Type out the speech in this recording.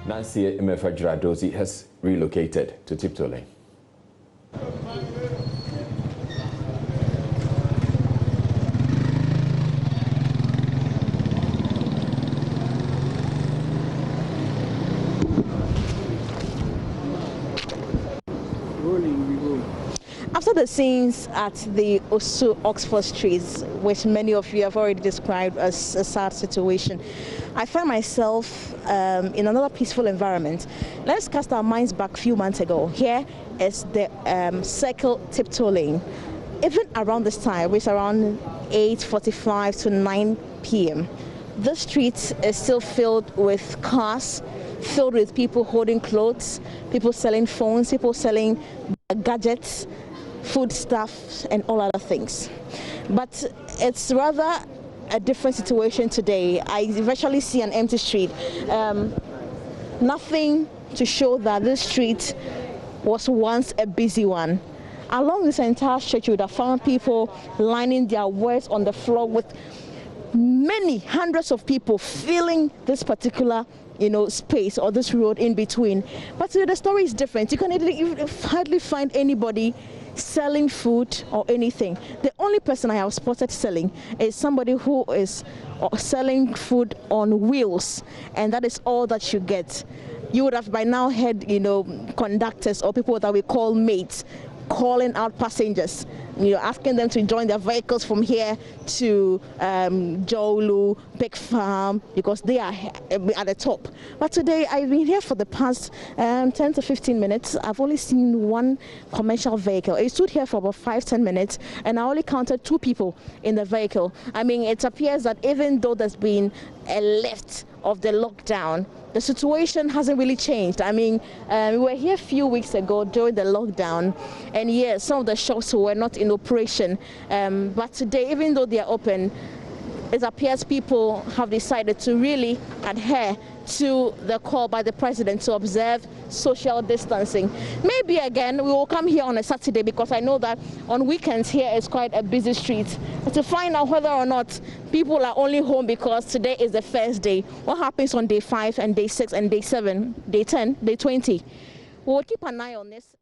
Nancy Imefajiradozi has relocated to Tiptoe Lane. After the scenes at the Osu Oxford Streets, which many of you have already described as a sad situation, I find myself in another peaceful environment. Let's cast our minds back a few months ago. Here is the Circle Tiptoe Lane. Even around this time, which is around 8:45 to 9 p.m., the street is still filled with cars, filled with people holding clothes, people selling phones, people selling gadgets, food stuff, and all other things. But it's rather a different situation today. I virtually see an empty street. Nothing to show that this street was once a busy one. Along this entire stretch, you would have found people lining their words on the floor, with many hundreds of people filling this particular space or this road in between. But the story is different. You can hardly find anybody selling food or anything. The only person I have spotted selling is somebody who is selling food on wheels, and that is all that you get. You would have by now heard conductors or people that we call mates calling out passengers, asking them to join their vehicles from here to Jolu, Big Farm, because they are at the top. But today, I've been here for the past 10 to 15 minutes. I've only seen one commercial vehicle. It stood here for about 5-10 minutes, and I only counted 2 people in the vehicle. I mean, it appears that even though there's been a lift of the lockdown, the situation hasn't really changed. I mean, we were here a few weeks ago during the lockdown, and yes, some of the shops were not in operation. But today, even though they are open, it appears people have decided to really adhere to the call by the president to observe social distancing. Maybe again we will come here on a Saturday, because I know that on weekends here is quite a busy street, to find out whether or not people are only home because today is the first day. What happens on day 5 and day 6 and day 7, day 10, day 20? We'll keep an eye on this.